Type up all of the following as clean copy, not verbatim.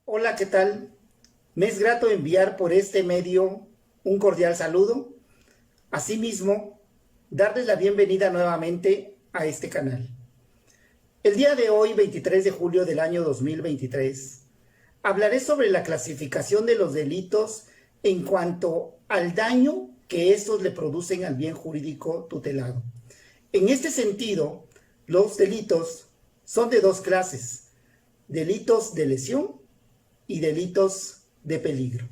Hola, ¿qué tal? Me es grato enviar por este medio un cordial saludo. Asimismo, darles la bienvenida nuevamente a este canal. El día de hoy, 23 de julio del año 2023, hablaré sobre la clasificación de los delitos en cuanto al daño que estos le producen al bien jurídico tutelado. En este sentido, los delitos son de dos clases: delitos de lesión y delitos de peligro.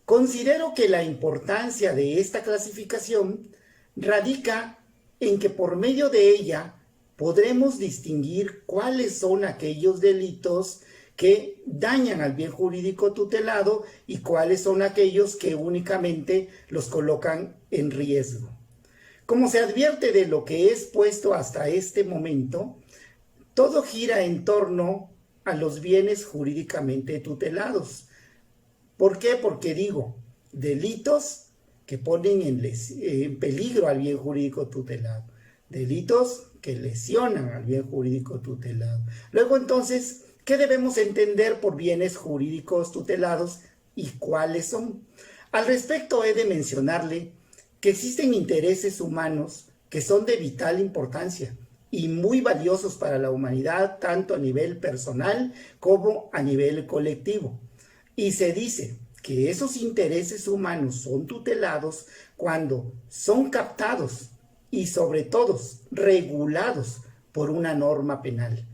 Considero que la importancia de esta clasificación radica en que por medio de ella podremos distinguir cuáles son aquellos delitos que dañan al bien jurídico tutelado y cuáles son aquellos que únicamente los colocan en riesgo. Como se advierte de lo que he expuesto hasta este momento, todo gira en torno a los bienes jurídicamente tutelados. ¿Por qué? Porque digo, delitos que ponen en peligro al bien jurídico tutelado, delitos que lesionan al bien jurídico tutelado. Luego entonces, ¿qué debemos entender por bienes jurídicos tutelados y cuáles son? Al respecto he de mencionarle que existen intereses humanos que son de vital importancia y muy valiosos para la humanidad, tanto a nivel personal como a nivel colectivo. Y se dice que esos intereses humanos son tutelados cuando son captados y sobre todo regulados por una norma penal.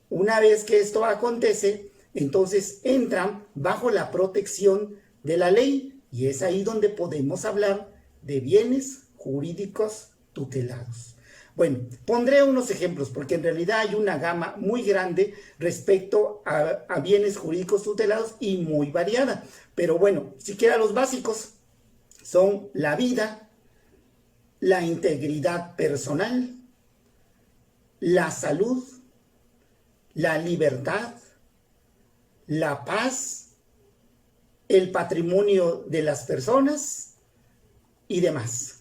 Una vez que esto acontece, entonces entran bajo la protección de la ley y es ahí donde podemos hablar de bienes jurídicos tutelados. Bueno, pondré unos ejemplos porque en realidad hay una gama muy grande respecto a bienes jurídicos tutelados y muy variada. Pero bueno, siquiera los básicos son la vida, la integridad personal, la salud, la libertad, la paz, el patrimonio de las personas y demás.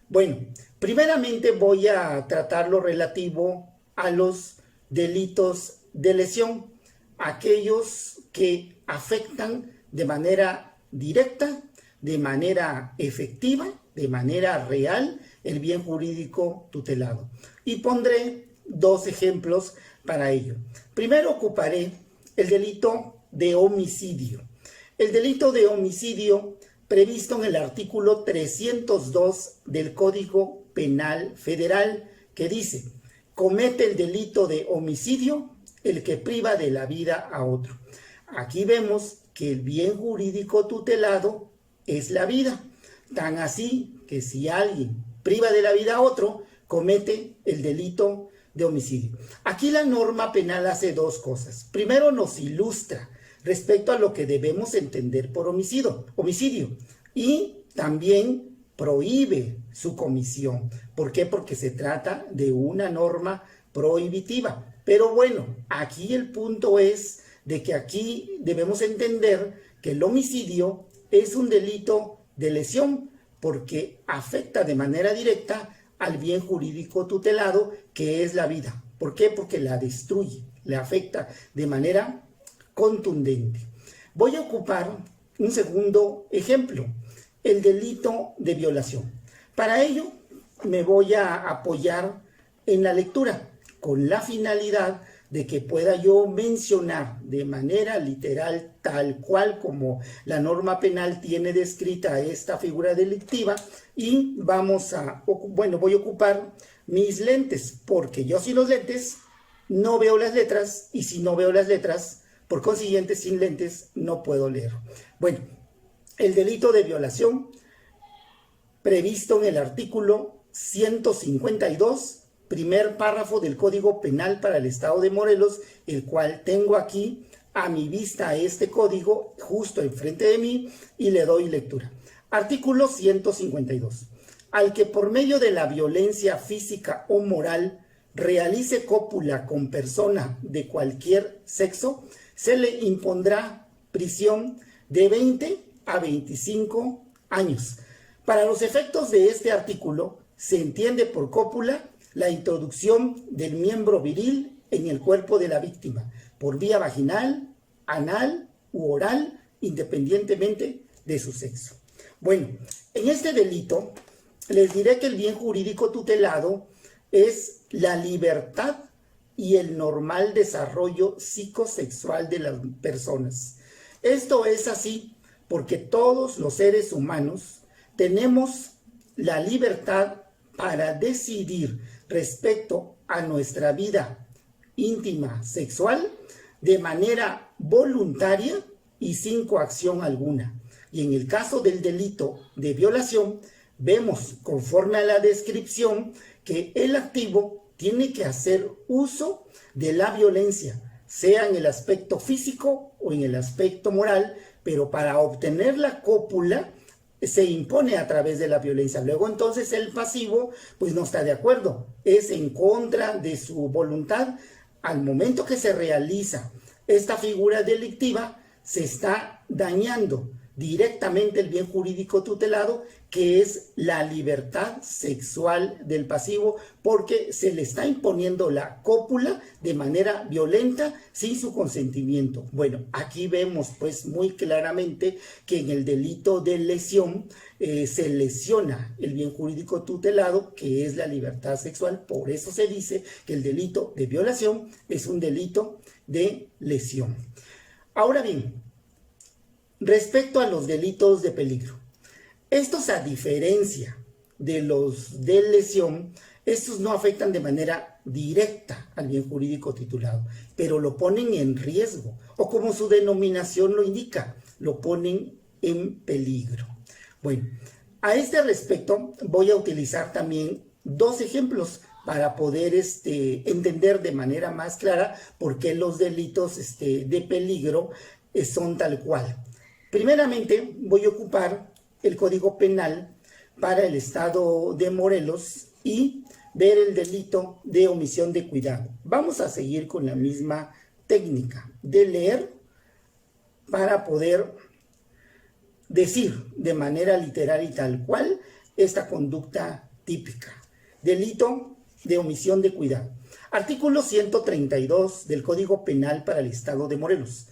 Bueno, primeramente voy a tratar lo relativo a los delitos de lesión, aquellos que afectan de manera directa, de manera efectiva, de manera real el bien jurídico tutelado. Y pondré dos ejemplos para ello. Primero ocuparé el delito de homicidio. El delito de homicidio previsto en el artículo 302 del Código Penal Federal, que dice: comete el delito de homicidio el que priva de la vida a otro. Aquí vemos que el bien jurídico tutelado es la vida, tan así que si alguien priva de la vida a otro, comete el delito de homicidio. Aquí la norma penal hace dos cosas. Primero, nos ilustra respecto a lo que debemos entender por homicidio, y también prohíbe su comisión. ¿Por qué? Porque se trata de una norma prohibitiva. Pero bueno, aquí el punto es de que aquí debemos entender que el homicidio es un delito de lesión porque afecta de manera directa al bien jurídico tutelado, que es la vida. ¿Por qué? Porque la destruye, le afecta de manera contundente. Voy a ocupar un segundo ejemplo, el delito de violación. Para ello me voy a apoyar en la lectura con la finalidad de que pueda yo mencionar de manera literal, tal cual como la norma penal tiene descrita esta figura delictiva, y voy a ocupar mis lentes, porque yo sin los lentes no veo las letras, y si no veo las letras, por consiguiente, sin lentes no puedo leer. Bueno, el delito de violación previsto en el artículo 152, primer párrafo del Código Penal para el Estado de Morelos, el cual tengo aquí a mi vista este código justo enfrente de mí y le doy lectura. Artículo 152. Al que por medio de la violencia física o moral realice cópula con persona de cualquier sexo, se le impondrá prisión de 20 a 25 años. Para los efectos de este artículo, se entiende por cópula la introducción del miembro viril en el cuerpo de la víctima, por vía vaginal, anal u oral, independientemente de su sexo. Bueno, en este delito les diré que el bien jurídico tutelado es la libertad y el normal desarrollo psicosexual de las personas. Esto es así porque todos los seres humanos tenemos la libertad para decidir respecto a nuestra vida íntima sexual de manera voluntaria y sin coacción alguna. Y en el caso del delito de violación, vemos, conforme a la descripción, que el activo tiene que hacer uso de la violencia, sea en el aspecto físico o en el aspecto moral, pero para obtener la cópula se impone a través de la violencia. Luego entonces el pasivo pues no está de acuerdo, es en contra de su voluntad. Al momento que se realiza esta figura delictiva, se está dañando directamente el bien jurídico tutelado, que es la libertad sexual del pasivo, porque se le está imponiendo la cópula de manera violenta sin su consentimiento. Bueno, aquí vemos pues muy claramente que en el delito de lesión se lesiona el bien jurídico tutelado, que es la libertad sexual. Por eso se dice que el delito de violación es un delito de lesión. Ahora bien, respecto a los delitos de peligro, estos, a diferencia de los de lesión, estos no afectan de manera directa al bien jurídico tutelado, pero lo ponen en riesgo, o como su denominación lo indica, lo ponen en peligro. Bueno, a este respecto voy a utilizar también dos ejemplos para poder entender de manera más clara por qué los delitos de peligro son tal cual. Primeramente, voy a ocupar el Código Penal para el estado de Morelos y ver el delito de omisión de cuidado. Vamos a seguir con la misma técnica de leer para poder decir de manera literal y tal cual esta conducta típica. Delito de omisión de cuidado. Artículo 132 del Código Penal para el estado de Morelos.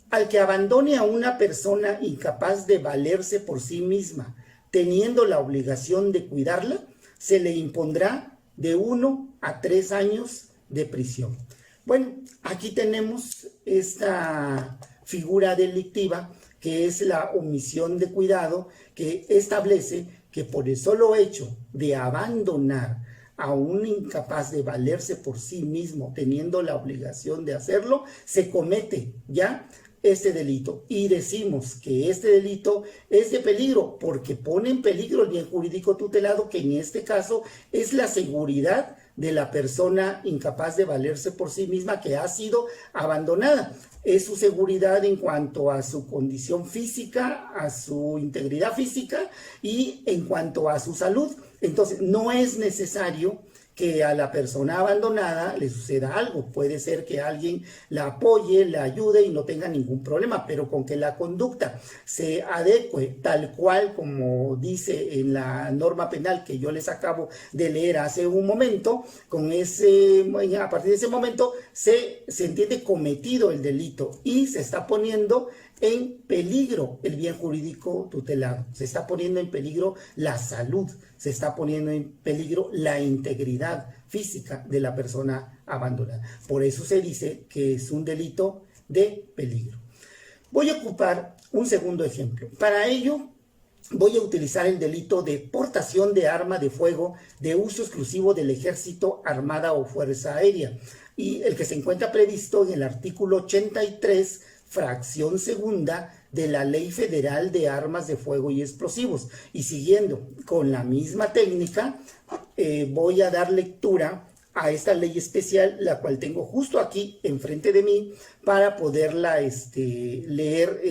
Al que abandone a una persona incapaz de valerse por sí misma, teniendo la obligación de cuidarla, se le impondrá de 1 a 3 años de prisión. Bueno, aquí tenemos esta figura delictiva que es la omisión de cuidado, que establece que por el solo hecho de abandonar a un incapaz de valerse por sí mismo, teniendo la obligación de hacerlo, se comete ya este delito. Y decimos que este delito es de peligro porque pone en peligro el bien jurídico tutelado, que en este caso es la seguridad de la persona incapaz de valerse por sí misma que ha sido abandonada. Es su seguridad en cuanto a su condición física, a su integridad física y en cuanto a su salud. Entonces, no es necesario que a la persona abandonada le suceda algo. Puede ser que alguien la apoye, la ayude y no tenga ningún problema, pero con que la conducta se adecue tal cual como dice en la norma penal que yo les acabo de leer hace un momento, a partir de ese momento se entiende cometido el delito y se está poniendo en peligro el bien jurídico tutelado, se está poniendo en peligro la salud, se está poniendo en peligro la integridad física de la persona abandonada. Por eso se dice que es un delito de peligro. Voy a ocupar un segundo ejemplo. Para ello voy a utilizar el delito de portación de arma de fuego de uso exclusivo del Ejército, Armada o Fuerza Aérea, y el que se encuentra previsto en el artículo 83, fracción segunda de la Ley Federal de Armas de Fuego y Explosivos. Y siguiendo con la misma técnica, voy a dar lectura a esta ley especial, la cual tengo justo aquí enfrente de mí para poderla leer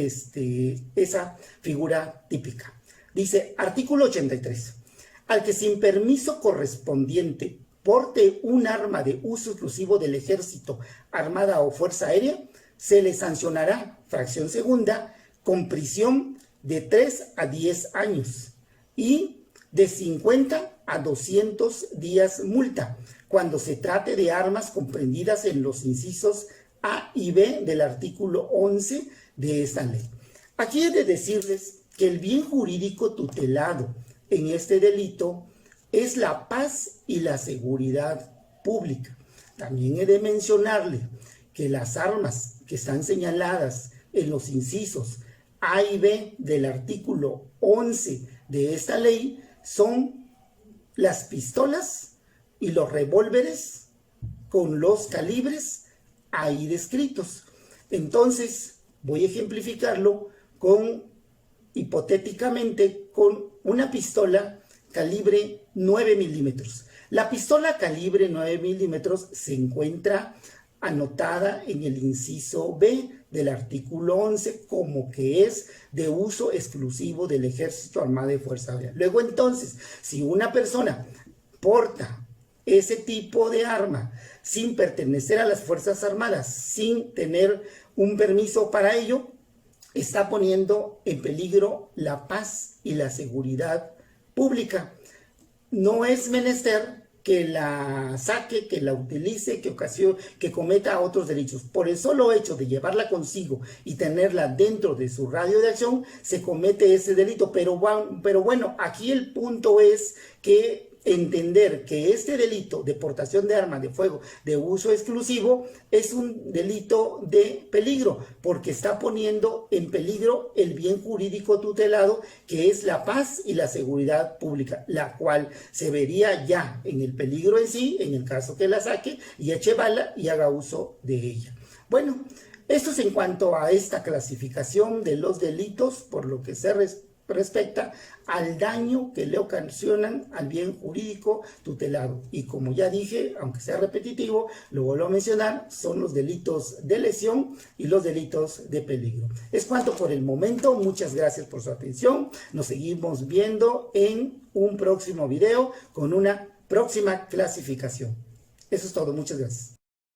esa figura típica. Dice, artículo 83. Al que sin permiso correspondiente porte un arma de uso exclusivo del Ejército, Armada o Fuerza Aérea, se le sancionará, fracción segunda, con prisión de 3 a 10 años y de 50 a 200 días multa, cuando se trate de armas comprendidas en los incisos A y B del artículo 11 de esta ley. Aquí he de decirles que el bien jurídico tutelado en este delito es la paz y la seguridad pública. También he de mencionarle que las armas que están señaladas en los incisos A y B del artículo 11 de esta ley son las pistolas y los revólveres con los calibres ahí descritos. Entonces, voy a ejemplificarlo hipotéticamente con una pistola calibre 9 milímetros. La pistola calibre 9 milímetros se encuentra anotada en el inciso B del artículo 11 como que es de uso exclusivo del Ejército Armado y Fuerza Aérea. Luego entonces, si una persona porta ese tipo de arma sin pertenecer a las Fuerzas Armadas, sin tener un permiso para ello, está poniendo en peligro la paz y la seguridad pública. No es menester que la saque, que la utilice, que cometa otros delitos. Por el solo hecho de llevarla consigo y tenerla dentro de su radio de acción, se comete ese delito. Pero bueno, aquí el punto es que entender que este delito de portación de armas de fuego de uso exclusivo es un delito de peligro, porque está poniendo en peligro el bien jurídico tutelado, que es la paz y la seguridad pública, la cual se vería ya en el peligro en sí, en el caso que la saque y eche bala y haga uso de ella. Bueno, esto es en cuanto a esta clasificación de los delitos por lo que se respecta al daño que le ocasionan al bien jurídico tutelado. Y como ya dije, aunque sea repetitivo, lo vuelvo a mencionar, son los delitos de lesión y los delitos de peligro. Es cuanto por el momento. Muchas gracias por su atención. Nos seguimos viendo en un próximo video con una próxima clasificación. Eso es todo. Muchas gracias.